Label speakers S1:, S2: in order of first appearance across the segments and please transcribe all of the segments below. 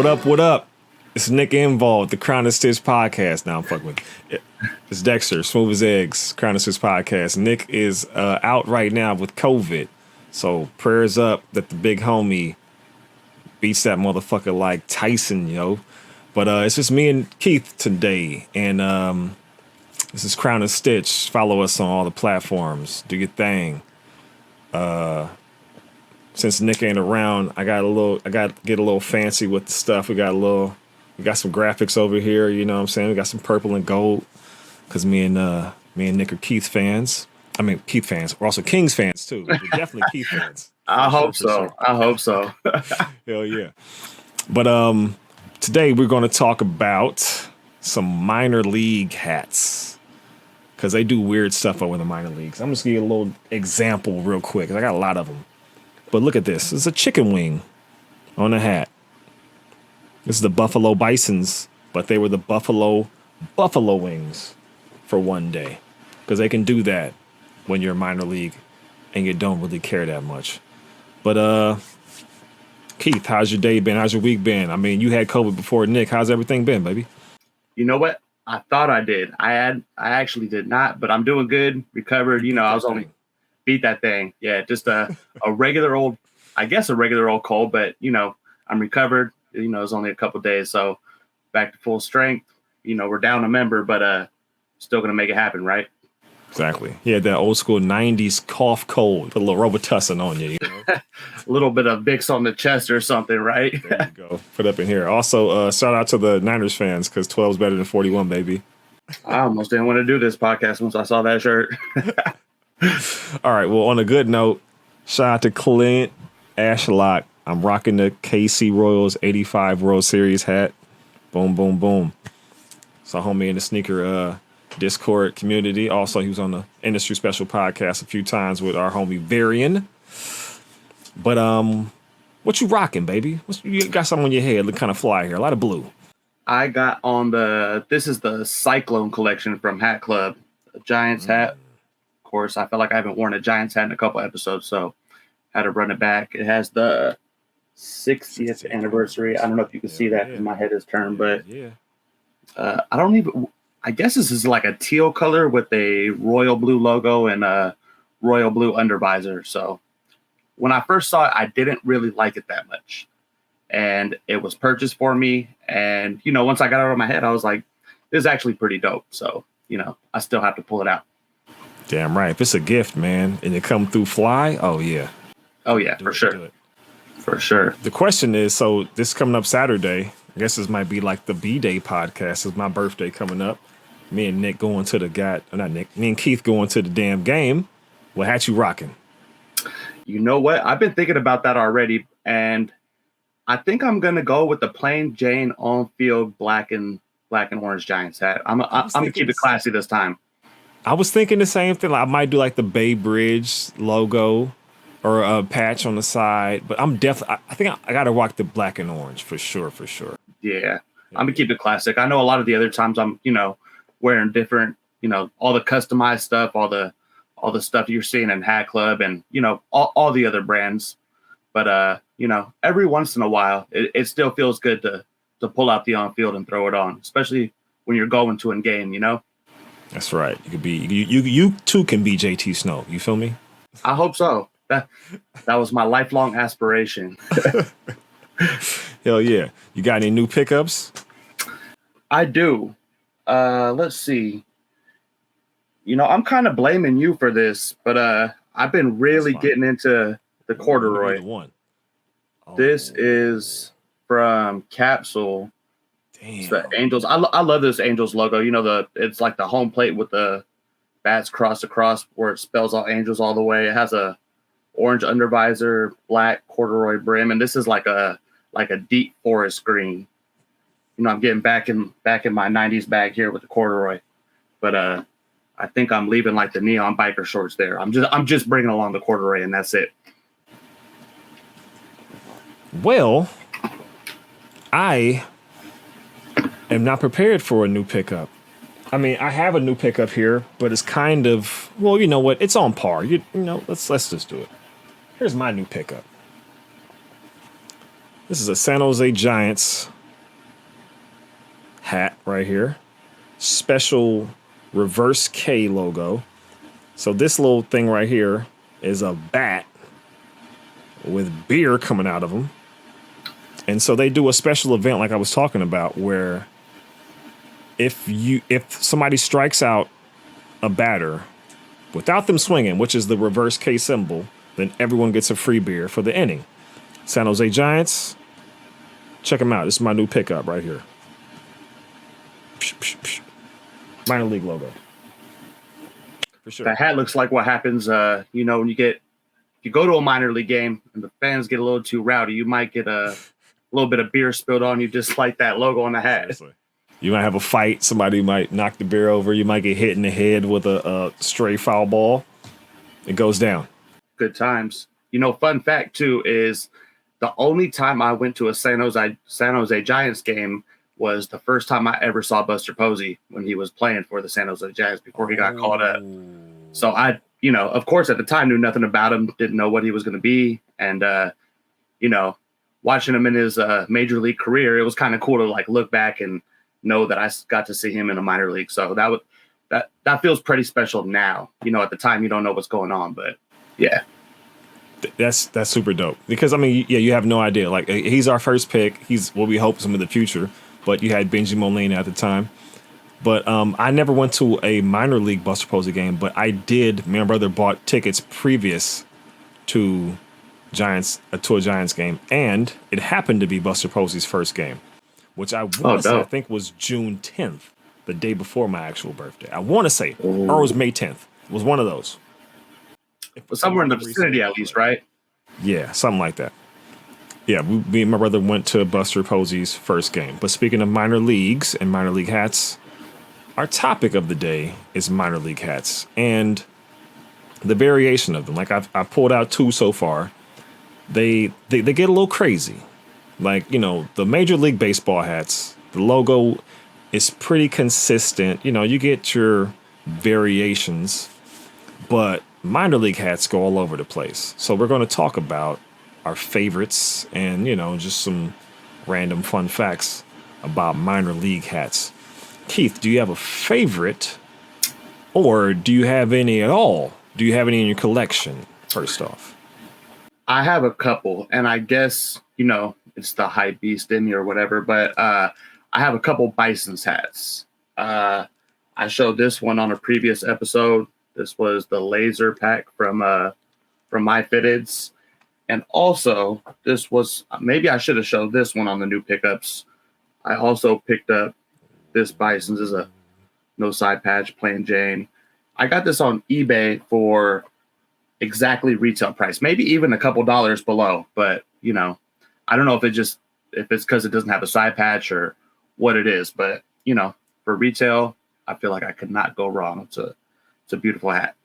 S1: up? What up? It's Nick involved, the Crown and Stitch podcast. Now I'm fucking with it. It's Dexter, smooth as eggs, Crown and Stitch podcast. Nick is out right now with COVID. So prayers up that the big homie beats that motherfucker like Tyson, yo. But it's just me and Keith today. And this is Crown and Stitch. Follow us on all the platforms. Do your thing. Since Nick ain't around, I got to get a little fancy with the stuff. We got some graphics over here, you know what I'm saying? We got some purple and gold. Cause me and Nick are Keith fans. I mean, Keith fans. We're also Kings fans too. We're definitely Keith fans.
S2: I hope so.
S1: Hell yeah. But today we're going to talk about some minor league hats. Cause they do weird stuff over the minor leagues. I'm just gonna give you a little example real quick. I got a lot of them. But look at this. It's a chicken wing on a hat. This is the Buffalo Bisons, but they were the Buffalo Wings for one day. Because they can do that when you're a minor league and you don't really care that much. But, Keith, how's your day been? How's your week been? I mean, you had COVID before Nick. How's everything been, baby?
S2: You know what? I thought I did. I actually did not, but I'm doing good, recovered. You know, I was only beat that thing. Yeah, just a regular old cold, but, you know, I'm recovered. You know, it's only a couple days, so back to full strength. You know, we're down a member, but still going to make it happen, right?
S1: Exactly. Yeah, that old school 90s cough cold. Put a little Robitussin on you, you know?
S2: A little bit of Vicks on the chest or something, right?
S1: There you go. Put up in here. Also, shout out to the Niners fans, because 12 is better than 41, baby.
S2: I almost didn't want to do this podcast once I saw that shirt.
S1: All right, well, on a good note, shout out to Clint Ashlock. I'm rocking the KC Royals 85 World Series hat. Boom, boom, boom. So homie in the sneaker Discord community. Also, he was on the Industry Special podcast a few times with our homie Varian. But what you rocking, baby? You got something on your head, look kind of fly here. A lot of blue.
S2: I got on this is the Cyclone collection from Hat Club. A Giants hat. Of course, I feel like I haven't worn a Giants hat in a couple episodes, so had to run it back. It has the 60th anniversary. I don't know if you can see that because my head is turned, but I guess this is like a teal color with a royal blue logo and a royal blue undervisor. So when I first saw it, I didn't really like it that much. And it was purchased for me. And, you know, once I got it out of my head, I was like, this is actually pretty dope. So, you know, I still have to pull it out.
S1: Damn right. If it's a gift, man, and it come through fly, oh, yeah.
S2: Oh, yeah, for sure. For sure.
S1: The question is, so this coming up Saturday, I guess this might be like the B-Day podcast. It's my birthday coming up. Me and Nick going to me and Keith going to the damn game. What hat you rocking?
S2: You know what? I've been thinking about that already, and I think I'm gonna go with the plain Jane on-field black and orange Giants hat. I'm gonna keep it classy this time.
S1: I was thinking the same thing. Like, I might do like the Bay Bridge logo or a patch on the side, but I think I gotta rock the black and orange for sure.
S2: Yeah, I'm gonna keep it classic. I know a lot of the other times I'm, you know, wearing different, you know, all the customized stuff, all the stuff you're seeing in Hat Club and, you know, all the other brands. But, you know, every once in a while, it still feels good to pull out the on-field and throw it on, especially when you're going to a game, you know?
S1: That's right. You too can be JT Snow. You feel me?
S2: I hope so. That was my lifelong aspiration.
S1: Hell yeah. You got any new pickups?
S2: I do. Let's see. You know, I'm kind of blaming you for this, but I've been really getting into the corduroy. This is from Capsule. Damn. It's the Angels. I love this Angels logo. You know, it's like the home plate with the bats crossed across where it spells out Angels all the way. It has a orange undervisor, black corduroy brim, and this is like a deep forest green. You know, I'm getting back in my 90s bag here with the corduroy. But I think I'm leaving like the neon biker shorts there. I'm just bringing along the corduroy, and that's it.
S1: Well, I am not prepared for a new pickup. I mean, I have a new pickup here, but it's kind of, well, you know what? It's on par. You know, let's just do it. Here's my new pickup. This is a San Jose Giants hat right here. Special reverse K logo. So this little thing right here is a bat with beer coming out of them. And so they do a special event like I was talking about where if somebody strikes out a batter without them swinging, which is the reverse K symbol, then everyone gets a free beer for the inning. San Jose Giants, check them out. This is my new pickup right here. Minor league logo. For sure.
S2: The hat looks like what happens, when you go to a minor league game and the fans get a little too rowdy, you might get a little bit of beer spilled on you, just like that logo on the hat.
S1: Seriously. You might have a fight. Somebody might knock the beer over. You might get hit in the head with a stray foul ball. It goes down.
S2: Good times. Fun fact, too, is the only time I went to a San Jose Giants game was the first time I ever saw Buster Posey when he was playing for the San Jose Giants before he got called up. So I, of course, at the time knew nothing about him, didn't know what he was going to be. And, watching him in his major league career, it was kind of cool to look back and know that I got to see him in a minor league. So that feels pretty special now. At the time you don't know what's going on, but yeah.
S1: That's super dope because you have no idea. Like he's our first pick. He's what we hope some in the future. But you had Benji Molina at the time. But I never went to a minor league Buster Posey game, but I did. Me and my brother bought tickets previous to a Giants game, and it happened to be Buster Posey's first game, which I think was June 10th, the day before my actual birthday. I want to say, or it was May 10th. It was one of those.
S2: Somewhere in the vicinity, at least, right?
S1: Yeah, something like that. Yeah, me and my brother went to Buster Posey's first game. But speaking of minor leagues and minor league hats, our topic of the day is minor league hats and the variation of them. Like I pulled out two so far. They get a little crazy. Like, the Major League Baseball hats, the logo is pretty consistent. You get your variations, but minor league hats go all over the place. So we're going to talk about our favorites and, just some random fun facts about minor league hats. Keith, do you have a favorite or do you have any at all? Do you have any in your collection, first off?
S2: I have a couple, and I guess, it's the hype beast in me or whatever, but I have a couple Bison's hats. I showed this one on a previous episode. This was the laser pack from My Fitteds. And also, this was, maybe I should have showed this one on the new pickups. I also picked up this Bison's. This is a no side patch, plain Jane. I got this on eBay for exactly retail price, maybe even a couple dollars below. But, I don't know if it's because it doesn't have a side patch or what it is. But, for retail, I feel like I could not go wrong. It's a beautiful hat.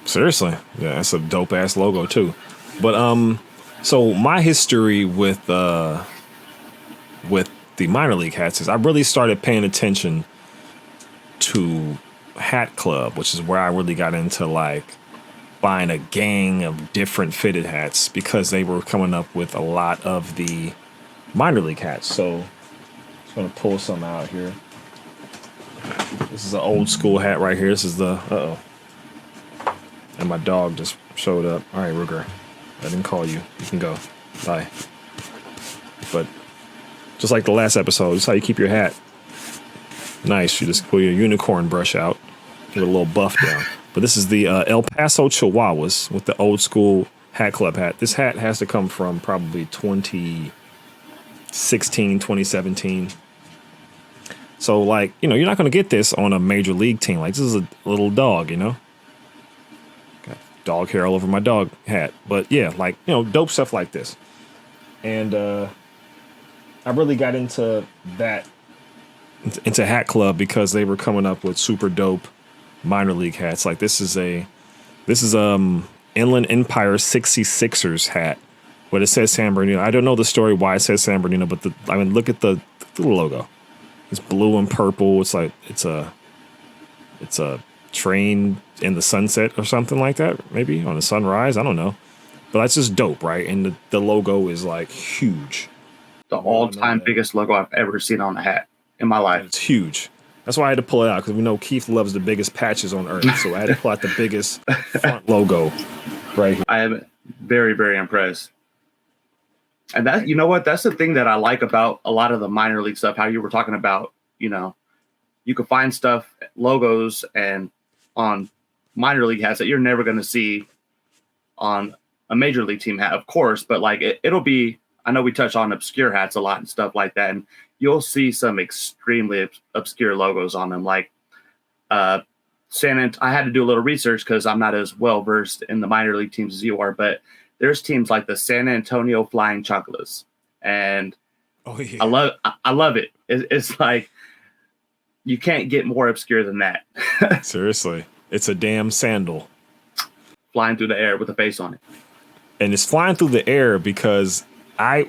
S1: Seriously. Yeah, that's a dope ass logo too. But so my history with the minor league hats is I really started paying attention to Hat Club, which is where I really got into buying a gang of different fitted hats because they were coming up with a lot of the minor league hats. So I'm just gonna pull some out here. This is an old school hat right here. This is the and my dog just showed up. All right, Ruger. I didn't call you. You can go. Bye. But just like the last episode, this is how you keep your hat nice. You just pull your unicorn brush out, get a little buff down. But this is the El Paso Chihuahuas with the old school Hat Club hat. This hat has to come from probably 2016, 2017. So, you're not going to get this on a major league team. This is a little dog, dog hair all over my dog hat. But yeah, dope stuff like this. And I really got into Hat Club because they were coming up with super dope minor league hats. This is Inland Empire 66ers hat, but it says San Bernardino. I don't know the story why it says San Bernardino, but look at the logo. It's blue and purple. It's a train in the sunset or something like that, maybe on the sunrise. I don't know, but that's just dope, right? And the logo is huge.
S2: The all-time biggest logo I've ever seen on a hat. in my life.
S1: And it's huge. That's why I had to pull it out, because we know Keith loves the biggest patches on earth. So I had to pull out the biggest front logo right here.
S2: I am very, very impressed. And that, you know what? That's the thing that I like about a lot of the minor league stuff. How you were talking about, you know, you can find stuff, logos, and on minor league hats that you're never going to see on a major league team hat, of course. But like it'll be, I know we touch on obscure hats a lot and stuff like that, and you'll see some extremely obscure logos on them. Like I had to do a little research because I'm not as well versed in the minor league teams as you are, but there's teams like the San Antonio Flying Chocolates, and I love it. It's like you can't get more obscure than that.
S1: Seriously, it's a damn sandal
S2: flying through the air with a face on it,
S1: and it's flying through the air because I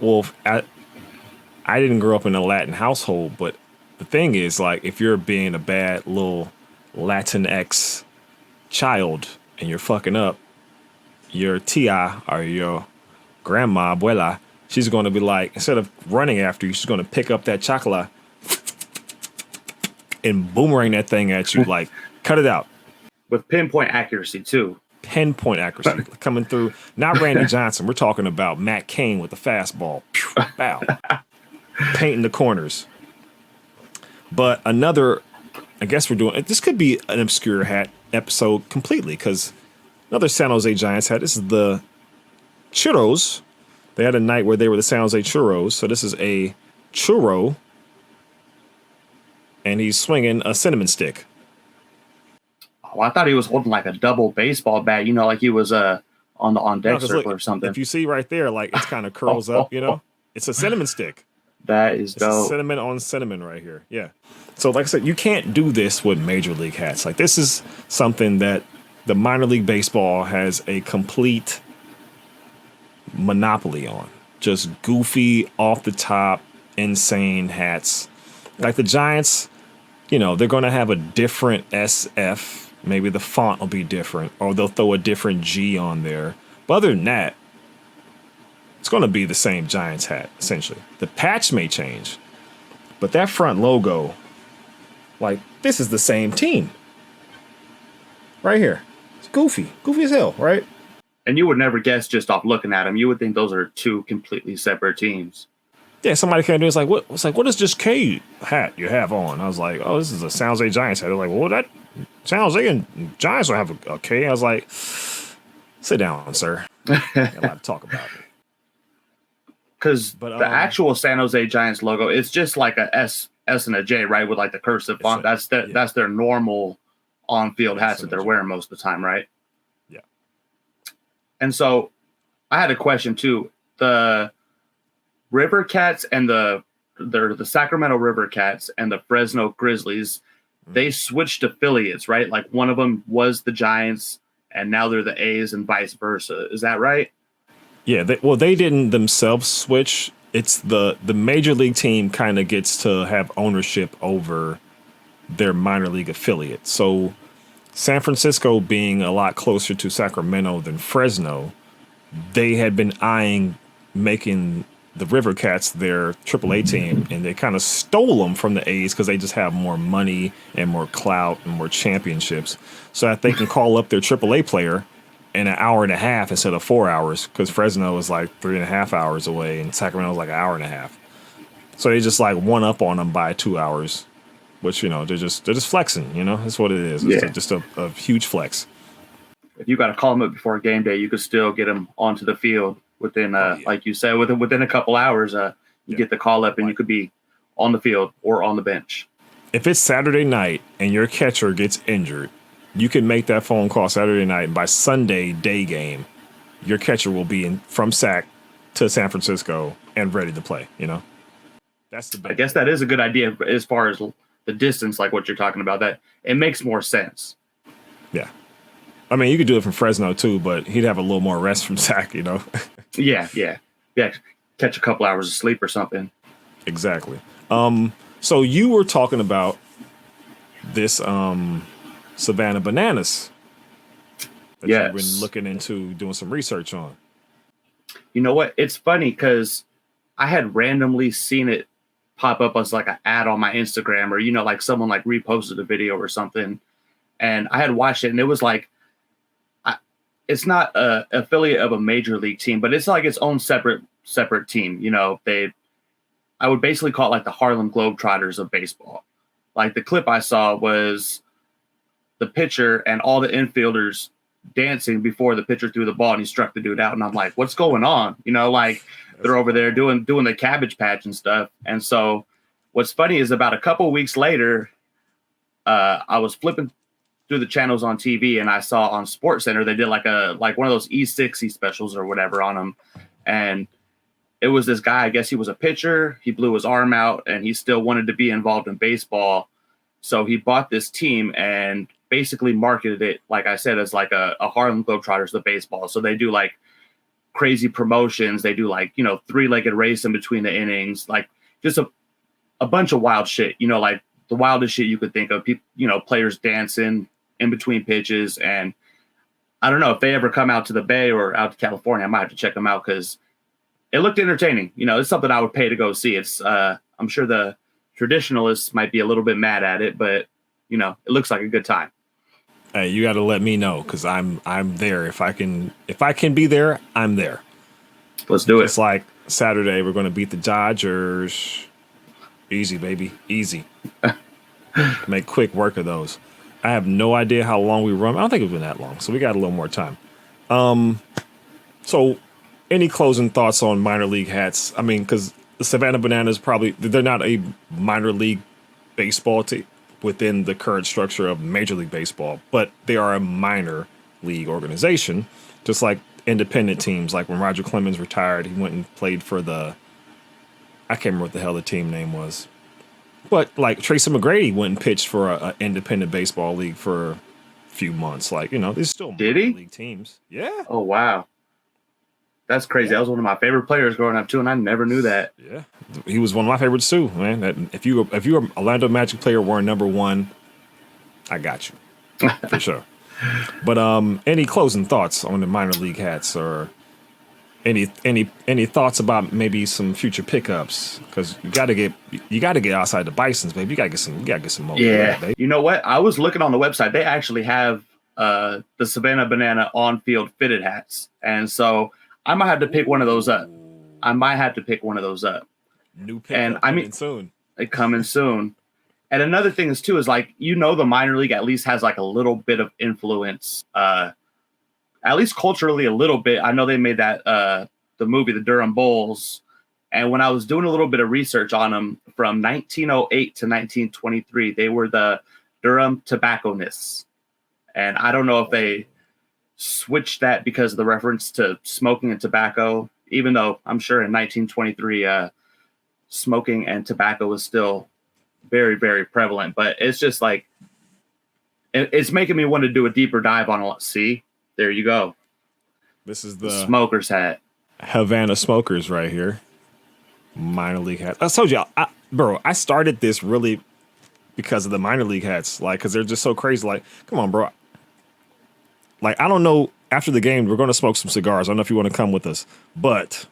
S1: didn't grow up in a Latin household, but the thing is, like, if you're being a bad little Latinx child and you're fucking up, your tia or your grandma, abuela, she's going to be like, instead of running after you, she's going to pick up that chocolate and boomerang that thing at you, like, cut it out.
S2: With pinpoint accuracy, too.
S1: Pinpoint accuracy coming through. Not Randy Johnson. We're talking about Matt Cain with the fastball. Pew, bow. Painting the corners. But another, I guess we're doing, this could be an obscure hat episode completely, because another San Jose Giants hat. This is the Churros. They had a night where they were the San Jose Churros. So this is a churro, and he's swinging a cinnamon stick.
S2: Oh, I thought he was holding like a double baseball bat, you know, like he was on Dexter or something.
S1: If you see right there, like, it's kind of curls up, you know? It's a cinnamon stick.
S2: That is dope.
S1: It's cinnamon on cinnamon right here. Yeah. So like I said, you can't do this with major league hats. Like, this is something that the minor league baseball has a complete monopoly on. Just goofy, off the top, insane hats. Like the Giants, you know, they're going to have a different SF. Maybe the font will be different, or they'll throw a different G on there. But other than that, it's going to be the same Giants hat, essentially. The patch may change, but that front logo, like, this is the same team. Right here. It's goofy. Goofy as hell, right?
S2: And you would never guess just off looking at them. You would think those are two completely separate teams.
S1: Yeah, somebody came to me, it's like, what is this K hat you have on? I was like, oh, this is a San Jose Giants hat. They're like, well, that San Jose and Giants don't have a K. I was like, sit down, sir. Got a lot to talk about it.
S2: Because the actual San Jose Giants logo, it's just like a S and a J, right? With like the cursive font. That's their normal on-field hats that they're wearing most of the time, right?
S1: Yeah.
S2: And so I had a question too. The River Cats and the Sacramento River Cats and the Fresno Grizzlies, they switched affiliates, right? Like one of them was the Giants and now they're the A's and vice versa. Is that right?
S1: Yeah, they didn't themselves switch. It's the major league team kind of gets to have ownership over their minor league affiliate. So San Francisco being a lot closer to Sacramento than Fresno, they had been eyeing making the River Cats their AAA team, and they kind of stole them from the A's because they just have more money and more clout and more championships, so that they can call up their AAA player in an hour and a half instead of 4 hours, because Fresno is like 3.5 hours away and Sacramento is like an hour and a half. So they just like one up on them by 2 hours, which, you know, they're just flexing. You know, that's what it is. It's just a huge flex.
S2: If you got to call them up before game day, you could still get them onto the field within, like you said, within a couple hours. You get the call up and you could be on the field or on the bench.
S1: If it's Saturday night and your catcher gets injured, you can make that phone call Saturday night, and by Sunday day game, your catcher will be from Sac to San Francisco and ready to play. You know, that's the best.
S2: I guess that is a good idea as far as the distance, like what you're talking about. That it makes more sense.
S1: Yeah, I mean, you could do it from Fresno too, but he'd have a little more rest from Sac. You know.
S2: Yeah. Catch a couple hours of sleep or something.
S1: Exactly. So you were talking about this Savannah Bananas that you've been looking into, doing some research on.
S2: You know what? It's funny because I had randomly seen it pop up as like an ad on my Instagram, or, like someone like reposted a video or something. And I had watched it, and it was like, it's not a affiliate of a major league team, but it's like its own separate team. I would basically call it like the Harlem Globetrotters of baseball. Like the clip I saw was the pitcher and all the infielders dancing before the pitcher threw the ball and he struck the dude out. And I'm like, what's going on? Like they're over there doing the Cabbage Patch and stuff. And so what's funny is about a couple weeks later, I was flipping through the channels on TV, and I saw on Sports Center they did like one of those E60 specials or whatever on them. And it was this guy, I guess he was a pitcher. He blew his arm out and he still wanted to be involved in baseball. So he bought this team and basically marketed it, like I said, as like a Harlem Globetrotters of baseball. So they do like crazy promotions. They do like, three-legged race in between the innings, like just a bunch of wild shit, like the wildest shit you could think of. People, players dancing in between pitches. And I don't know if they ever come out to the Bay or out to California, I might have to check them out because it looked entertaining. It's something I would pay to go see. It's I'm sure the traditionalists might be a little bit mad at it, but it looks like a good time.
S1: Hey, you got to let me know because I'm there. If I can be there, I'm there.
S2: Let's do it.
S1: It's like Saturday, we're going to beat the Dodgers. Easy, baby, easy. Make quick work of those. I have no idea how long we run. I don't think it's been that long, so we got a little more time. So any closing thoughts on minor league hats? I mean, because the Savannah Bananas they're not a minor league baseball team within the current structure of Major League Baseball, but they are a minor league organization, just like independent teams. Like when Roger Clemens retired, he went and played for I can't remember what the hell the team name was. But like Tracy McGrady went and pitched for an independent baseball league for a few months. Like, these still minor league teams. Yeah.
S2: Oh, wow. That's crazy. That was one of my favorite players growing up too, and I never knew that.
S1: Yeah. He was one of my favorites too, man. If you're a Orlando Magic player wearing number 1, I got you. For sure. But any closing thoughts on the minor league hats, or any thoughts about maybe some future pickups? Because you got to get outside the Bisons, baby. You got to get some more.
S2: Yeah.
S1: Baby.
S2: You know what? I was looking on the website. They actually have the Savannah Banana on-field fitted hats, and so I might have to pick one of those up.
S1: New pickup coming soon.
S2: Coming soon. And another thing is too is like, the minor league at least has like a little bit of influence, at least culturally a little bit. I know they made that the movie The Durham Bulls, and when I was doing a little bit of research on them, from 1908 to 1923, they were the Durham Tobacconists. And I don't know if they switched that because of the reference to smoking and tobacco, even though I'm sure in 1923 smoking and tobacco was still very, very prevalent. But it's just like, it's making me want to do a deeper dive on it. See, there you go.
S1: This is the
S2: Smokers hat.
S1: Havana Smokers right here. Minor league hats. I told you, I started this really because of the minor league hats, like, because they're just so crazy. Like, come on, bro. Like, I don't know. After the game, we're going to smoke some cigars. I don't know if you want to come with us, but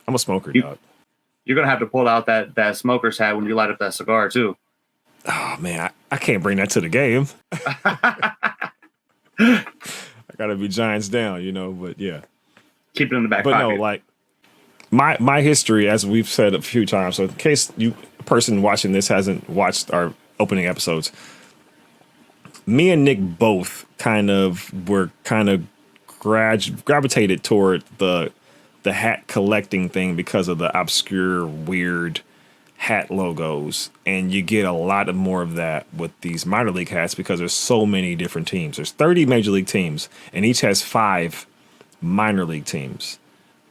S1: I'm a smoker, dog.
S2: You're going to have to pull out that smoker's hat when you light up that cigar, too.
S1: Oh, man, I can't bring that to the game. I got to be Giants down, but yeah.
S2: Keep it in the back pocket.
S1: But no, like, my history, as we've said a few times, so in case a person watching this hasn't watched our opening episodes, me and Nick both were gravitated toward the hat collecting thing because of the obscure, weird hat logos, and you get a lot more of that with these minor league hats because there's so many different teams. There's 30 major league teams, and each has 5 minor league teams,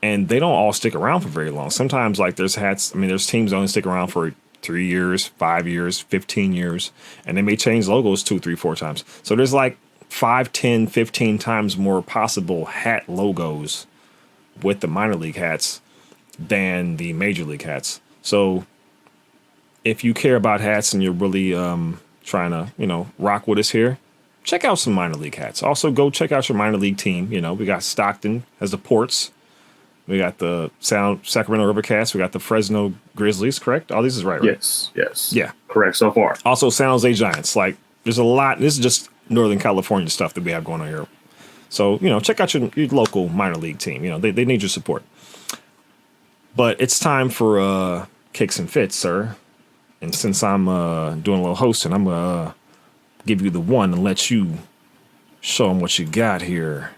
S1: and they don't all stick around for very long. Sometimes, like, there's teams that only stick around for 3 years, 5 years, 15 years, and they may change logos 2, 3, 4 times. So there's like 5, 10, 15 times more possible hat logos with the minor league hats than the major league hats. So if you care about hats and you're really trying to, rock with us here, check out some minor league hats. Also, go check out your minor league team. We got Stockton as the Ports. We got the Sacramento Rivercats. We got the Fresno Grizzlies, correct? All these is right?
S2: Yes.
S1: Yeah.
S2: Correct so far.
S1: Also, San Jose Giants. Like, there's a lot. This is just Northern California stuff that we have going on here. So, check out your local minor league team. They need your support. But it's time for Kicks and Fits, sir. And since I'm doing a little hosting, I'm going to give you the one and let you show him what you got here.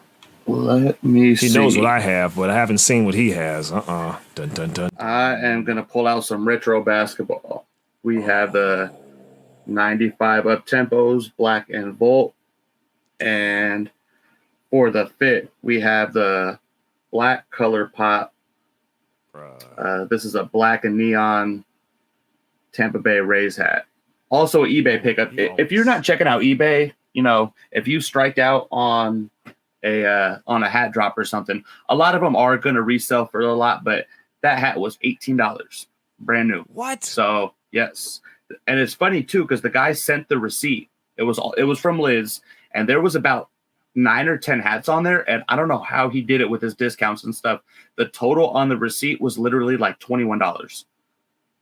S2: Let me see.
S1: He knows what I have, but I haven't seen what he has. Dun, dun, dun.
S2: I am going to pull out some retro basketball. We have the 95 up-tempos, black and Volt. And for the fit, we have the black color pop. This is a black and neon Tampa Bay Rays hat. Also eBay pickup. If you're not checking out eBay, if you strike out on a hat drop or something, a lot of them are going to resell for a lot, but that hat was $18 brand new.
S1: What?
S2: So yes. And it's funny too, because the guy sent the receipt. It was from Liz, and there was about 9 or 10 hats on there, and I don't know how he did it with his discounts and stuff. The total on the receipt was literally like $21.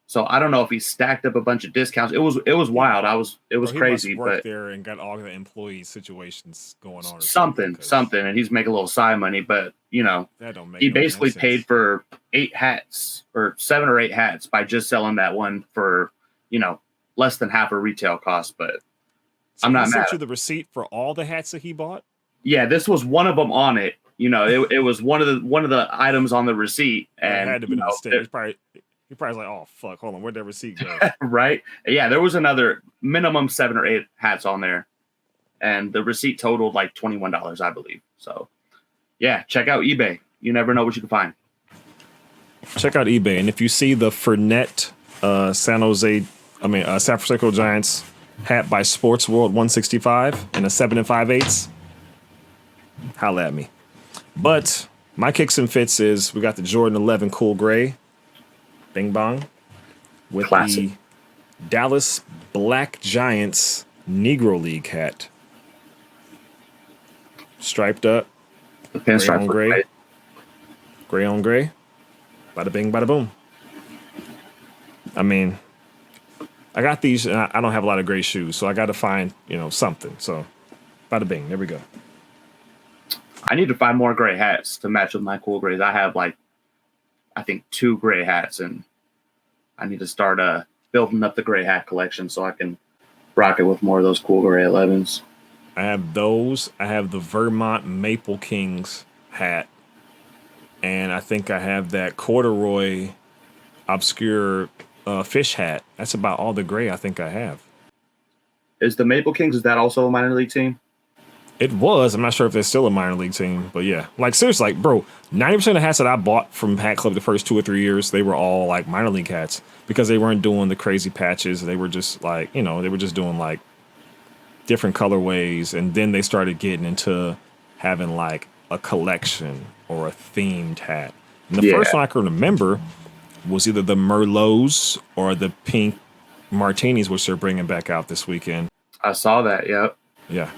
S2: So I don't know if he stacked up a bunch of discounts. It was wild. It was crazy.
S1: He must work
S2: but
S1: there and got all the employee situations going on.
S2: Something, and he's making a little side money. But
S1: that don't make
S2: he basically paid for 8 hats or 7 or 8 hats by just selling that one for less than half a retail cost. But
S1: so
S2: I'm not mad.
S1: Sent you the receipt for all the hats that he bought?
S2: Yeah, this was one of them on it. It was one of the items on the receipt, and
S1: it had to be a mistake. He probably was like, oh, fuck, hold on, where'd that receipt go?
S2: Right? Yeah, there was another minimum 7 or 8 hats on there, and the receipt totaled like $21, I believe. So, yeah, check out eBay. You never know what you can find.
S1: Check out eBay, and if you see the Fournette San Francisco Giants hat by Sports World 165 in a 7 5/8, holla at me. But my Kicks and Fits is we got the Jordan 11 Cool Gray. Bing bong. With
S2: Classic.
S1: the Dallas Black Giants Negro League hat. Striped up.
S2: The pinstripe
S1: gray.
S2: Right.
S1: Gray on gray. Bada bing, bada boom. I mean, I got these, and I don't have a lot of gray shoes, so I got to find, something. So, bada bing, there we go.
S2: I need to find more gray hats to match with my cool grays. I have I think 2 gray hats, and I need to start building up the gray hat collection so I can rock it with more of those cool gray 11s.
S1: I have those. I have the Vermont Maple Kings hat, and I think I have that corduroy obscure fish hat. That's about all the gray I think I have.
S2: Is the Maple Kings, is that also a minor league team?
S1: It was. I'm not sure if they're still a minor league team, but yeah. Like, seriously, bro, 90% of the hats that I bought from Hat Club the first 2 or 3 years, they were all, minor league hats because they weren't doing the crazy patches. They were just, they were just doing, different colorways, and then they started getting into having, a collection or a themed hat. And the first one I can remember was either the Merlots or the pink Martinis, which they're bringing back out this weekend.
S2: I saw that, yep.
S1: Yeah.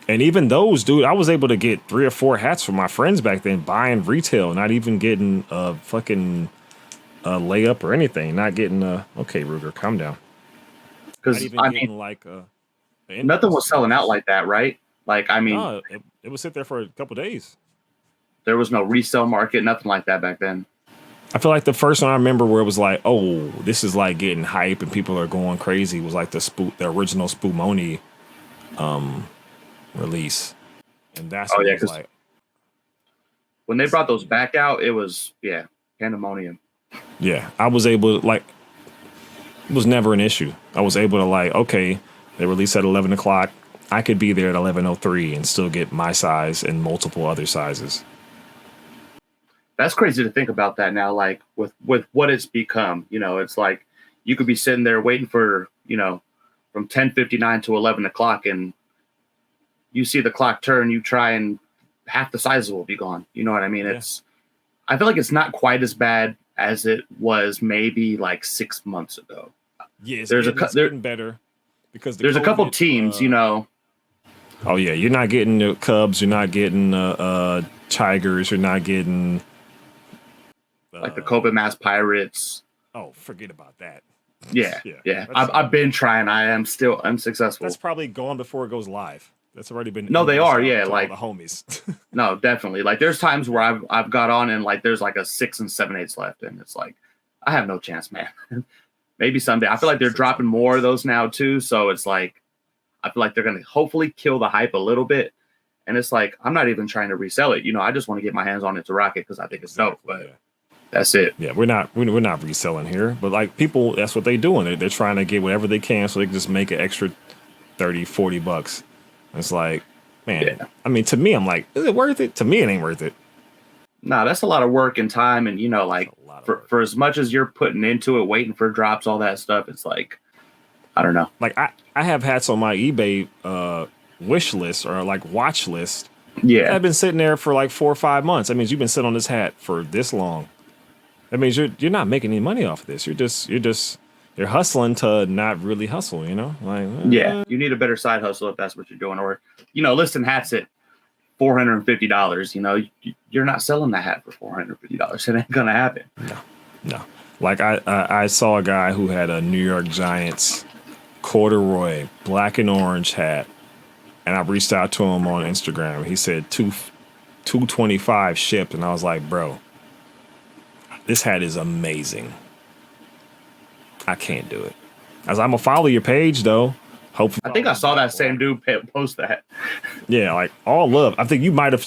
S1: And even those, dude, I was able to get 3 or 4 hats from my friends back then, buying retail, not even getting a fucking layup or anything. Not getting okay, Ruger, calm down.
S2: Because nothing was selling out like that, right?
S1: No, it would sit there for a couple days.
S2: There was no resale market, nothing like that back then.
S1: I feel like the first one I remember where it was like, oh, this is getting hype and people are going crazy was the original Spumoni release. And that's what it was like.
S2: When they brought those back out, it was pandemonium.
S1: Yeah, I was able to it was never an issue. I was able to okay, they release at 11 o'clock. I could be there at 11:03 and still get my size and multiple other sizes.
S2: That's crazy to think about that now, with what it's become. It's you could be sitting there waiting for, from 10:59 to 11 o'clock, and you see the clock turn, you try, and half the sizes will be gone. You know what I mean? Yeah. I feel like it's not quite as bad as it was maybe 6 months ago.
S1: Yeah, it's getting better because
S2: there's a couple teams,
S1: Oh yeah, you're not getting the Cubs, you're not getting Tigers, you're not getting
S2: like the COVID Mask Pirates.
S1: Oh, forget about that.
S2: Yeah. I've been trying. I am still unsuccessful.
S1: That's probably gone before it goes live. That's already been.
S2: No, they are. Yeah, like
S1: the homies.
S2: No, definitely. Like there's times where I've got on and like there's like a 6 7/8 left, and it's like I have no chance, man. Maybe someday. I feel like they're dropping more of those now too, so it's like I feel like they're gonna hopefully kill the hype a little bit. And it's like I'm not even trying to resell it. I just want to get my hands on it to rock it because I think it's dope. But that's it.
S1: Yeah, we're not reselling here, but like people, that's what they're doing. They're trying to get whatever they can so they can just make an extra $30-$40. It's like, man, I mean, to me, I'm like, is it worth it? To me, it ain't worth it.
S2: No, that's a lot of work and time. And, like for as much as you're putting into it, waiting for drops, all that stuff, it's like, I don't know.
S1: Like I have hats on my eBay wish list or like watch list.
S2: Yeah.
S1: I've been sitting there for like 4 or 5 months. That means you've been sitting on this hat for this long. That means you're not making any money off of this. You're hustling to not really hustle, Like
S2: yeah, you need a better side hustle if that's what you're doing. Or, listing hats at $450, you're not selling that hat for $450. It ain't gonna happen.
S1: No. Like I saw a guy who had a New York Giants corduroy black and orange hat, and I reached out to him on Instagram. He said $225 shipped, and I was like, bro, this hat is amazing. I can't do it. I'm gonna follow your page though. Hopefully,
S2: I think I saw that same dude post that.
S1: Yeah, like all love. I think you might have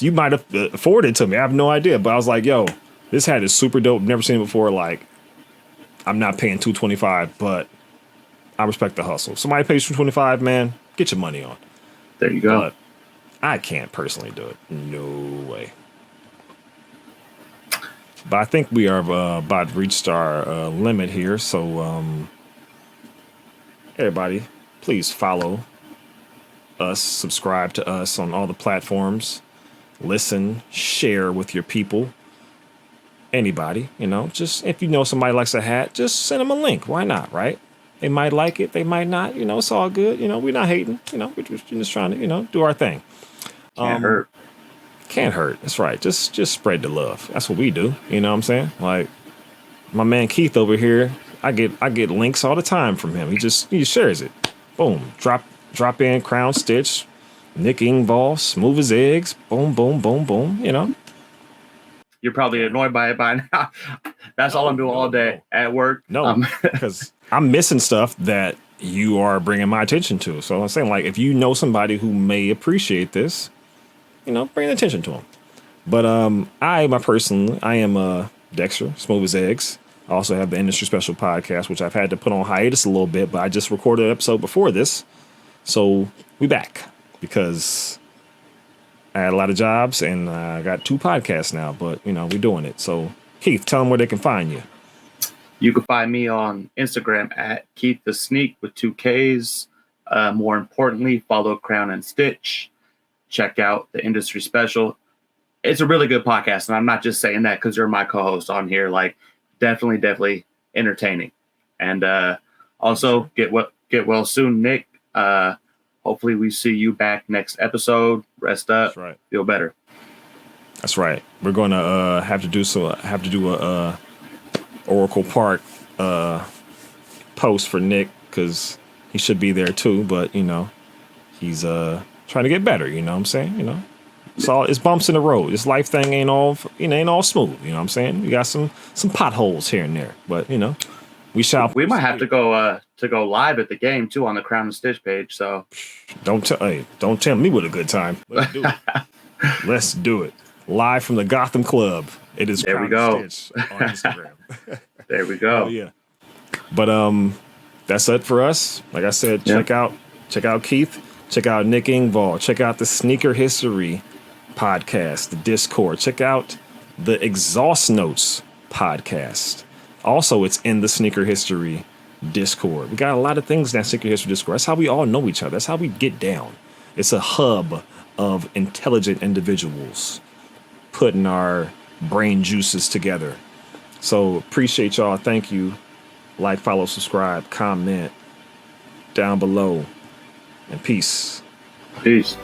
S1: forwarded it to me. I have no idea, but I was like, yo, this hat is super dope. Never seen it before. Like, I'm not paying $225, but I respect the hustle. Somebody pays $225, man, get your money on.
S2: There you go.
S1: But I can't personally do it. No way. But I think we are about to reach our limit here. So, everybody, please follow us, subscribe to us on all the platforms, listen, share with your people. Anybody, just if you know somebody likes a hat, just send them a link. Why not, right? They might like it, they might not. It's all good. We're not hating. We're just trying to, do our thing.
S2: Can't hurt.
S1: Can't hurt. That's right. Just spread the love. That's what we do. You know what I'm saying? Like my man Keith over here, I get links all the time from him. He shares it. Boom. Drop in Crown Stitch, Nick Ingvall, smooth as eggs. Boom, boom, boom, boom.
S2: You're probably annoyed by it by now. That's all I'm doing all day at work.
S1: No, because I'm missing stuff that you are bringing my attention to. So I'm saying, like, if you know somebody who may appreciate this, bring attention to them. But I am Dexter, smooth as eggs. I also have the Industry Special podcast, which I've had to put on hiatus a little bit, but I just recorded an episode before this. So we back because I had a lot of jobs and I got 2 podcasts now, but we're doing it. So Keith, tell them where they can find you.
S2: You can find me on Instagram at Keith the Sneak with 2 Ks. More importantly, follow Crown and Stitch. Check out the Industry Special. It's a really good podcast, and I'm not just saying that because you're my co-host on here. Like, definitely entertaining. And also get well soon, Nick. Hopefully we see you back next episode. Rest up.
S1: That's right.
S2: Feel better.
S1: That's right. We're gonna have to do a Oracle Park post for Nick because he should be there too. But he's trying to get better. You know what I'm saying? It's bumps in the road. This life thing ain't all smooth. You know what I'm saying? We got some potholes here and there, but we might have to
S2: go live at the game too on the Crown and Stitch page. So
S1: don't tell me what a good time. Let's do it. Let's do it live from the Gotham Club. It is
S2: there.
S1: Crown
S2: We go
S1: and Stitch on Instagram.
S2: There we go.
S1: Oh yeah. But that's it for us. Like I said, check out Keith. Check out Nick Ingvall. Check out the Sneaker History podcast, the Discord. Check out the Exhaust Notes podcast. Also, it's in the Sneaker History Discord. We got a lot of things in that Sneaker History Discord. That's how we all know each other. That's how we get down. It's a hub of intelligent individuals putting our brain juices together. So appreciate y'all. Thank you. Like, follow, subscribe, comment down below. And peace.
S2: Peace.